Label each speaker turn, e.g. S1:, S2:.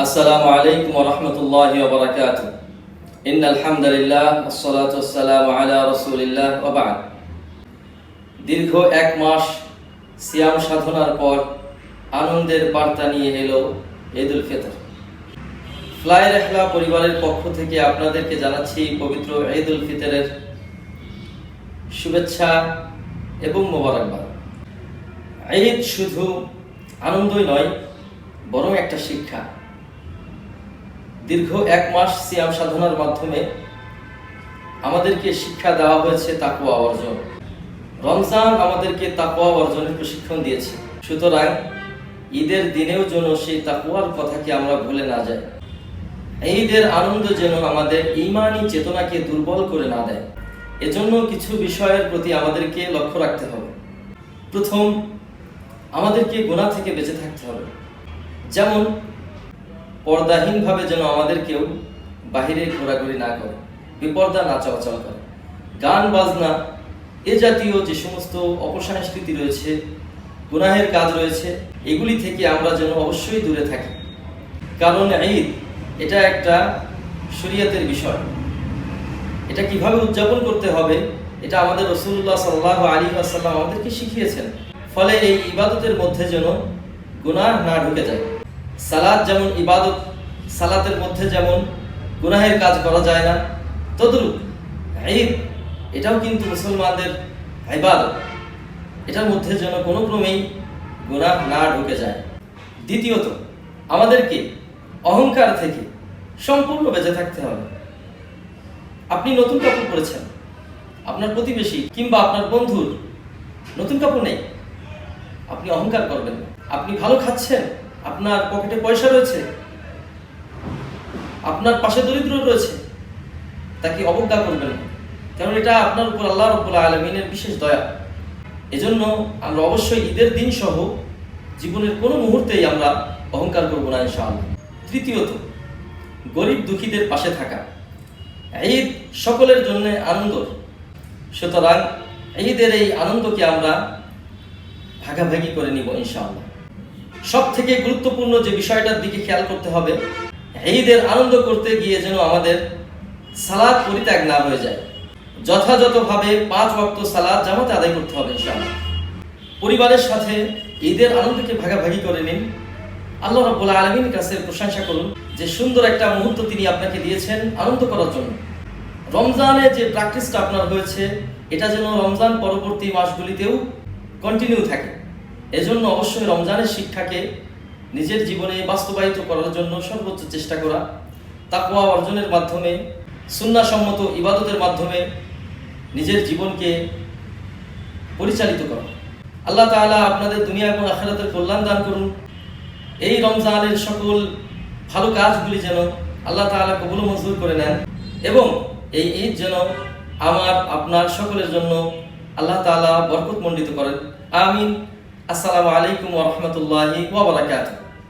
S1: আসসালামু আলাইকুম ওয়া রাহমাতুল্লাহি ওয়া বারাকাতুহু। ইন্নাল হামদালিল্লাহ ওয়াসসালাতু ওয়াসসালামু আলা রাসূলিল্লাহ ওয়া বা'দ। দীর্ঘ এক মাস সিয়াম সাধনার পর আনন্দের বার্তা নিয়ে এলো ঈদুল ফিতর। ফ্লাই রেহলা পরিবারের পক্ষ থেকে আপনাদেরকে জানাচ্ছি পবিত্র ঈদুল ফিতরের শুভেচ্ছা এবং মোবারকবাদ। ঈদ শুধু আনন্দই নয়, বরং একটা শিক্ষা। দীর্ঘ এক মাস সিয়াম সাধনার মাধ্যমে আমাদেরকে শিক্ষা দেওয়া হয়েছে তাকওয়া অর্জন। রমজান আমাদেরকে তাকওয়া অর্জনের প্রশিক্ষণ দিয়েছে। সুতরাং ঈদের দিনেও যেন সেই তাকওয়ার কথাকে আমরা ভুলে না যাই। ঈদের আনন্দ যেন আমাদের ঈমানি চেতনাকে দুর্বল করে না দেয়। এজন্য কিছু বিষয়ের প্রতি আমাদেরকে লক্ষ্য রাখতে হবে। প্রথম, আমাদেরকে গুনাহ থেকে বেঁচে থাকতে হবে। যেমন পর্দাহীনভাবে যেন আমাদের কেউ বাহিরে ঘোরাঘুরি না করে, বিপর্দা না চলাচল করে, গান বাজনা এ জাতীয় যে সমস্ত অপসংস্কৃতি রয়েছে, গুনাহের কাজ রয়েছে, এগুলি থেকে আমরা যেন অবশ্যই দূরে থাকি। কারণ ঈদ এটা একটা শরীয়তের বিষয়। এটা কিভাবে উদযাপন করতে হবে এটা আমাদের রাসূলুল্লাহ সাল্লাল্লাহু আলাইহি ওয়াসাল্লাম আমাদেরকে শিখিয়েছেন। ফলে এই ইবাদতের মধ্যে যেন গুনাহ না ঢুকে যায়। সালাত যেমন ইবাদত, সালাতের মধ্যে যেমন গুনাহের কাজ করা যায় না, তদ্রূপ ঈদ এটাও কিন্তু মুসলমানদের ইবাদত। এটার মধ্যে যেন কোনো ক্রমেই গুনাহ না ঢুকে যায়। দ্বিতীয়ত, আমাদেরকে অহংকার থেকে সম্পূর্ণ বেঁচে থাকতে হবে। আপনি নতুন কাপড় পরেছেন, আপনার প্রতিবেশী কিংবা আপনার বন্ধুর নতুন কাপড় নেই, আপনি অহংকার করবেন না। আপনি ভালো খাচ্ছেন, আপনার পকেটে পয়সা রয়েছে, আপনার পাশে দরিদ্র রয়েছে, তাকে অবজ্ঞা করবেন না। কারণ এটা আপনার উপর আল্লাহ রাব্বুল আলামিনের বিশেষ দয়া। এজন্য আমরা অবশ্যই ঈদের দিন সহ জীবনের কোনো মুহূর্তেই আমরা অহংকার করব না ইনশাআল্লাহ। তৃতীয়ত, গরিব দুঃখীদের পাশে থাকা। ঈদ সকলের জন্য আনন্দ। সুতরাং ঈদের এই আনন্দকে আমরা ভাগাভাগি করে নিব ইনশাআল্লাহ। সব থেকে গুরুত্বপূর্ণ যে বিষয়টার দিকে খেয়াল করতে হবে, ঈদের আনন্দ করতে গিয়ে যেন আমাদের সালাত পরিত্যাগ না হয়ে যায়। যথাযথভাবে 5 ওয়াক্ত সালাত জামাতে আদায় করতে হবে ইনশাআল্লাহ। পরিবারের সাথে ঈদের আনন্দকে ভাগাভাগি করে নিন। আল্লাহ রাব্বুল আলামিনের কাছে প্রশংসা করুন যে সুন্দর একটা মুহূর্ত তিনি আপনাকে দিয়েছেন আনন্দ করার জন্য। রমজানে যে প্র্যাকটিসটা আপনার হয়েছে, এটা যেন রমজান পরবর্তী মাসগুলিতেও কন্টিনিউ থাকে। এজন্য অবশ্যই রমজানের শিক্ষাকে নিজের জীবনে বাস্তবায়িত করার জন্য সর্বোচ্চ চেষ্টা করা, তাকওয়া অর্জনের মাধ্যমে, সুন্নাহসম্মত ইবাদতের মাধ্যমে নিজের জীবনকে পরিচালিত করা। আল্লাহ তাআলা আপনাদের দুনিয়া এবং আখিরাতের কল্যাণ দান করুন। এই রমজানের সকল ভালো কাজগুলি যেন আল্লাহ তাআলা কবুল মঞ্জুর করে নেন এবং এই ঈদ যেন আমার আপনার সকলের জন্য আল্লাহ তাআলা বরকতমণ্ডিত করেন। আমিন। আসসালামু আলাইকুম ওয়া রাহমাতুল্লাহি ওয়া বারাকাতুহু।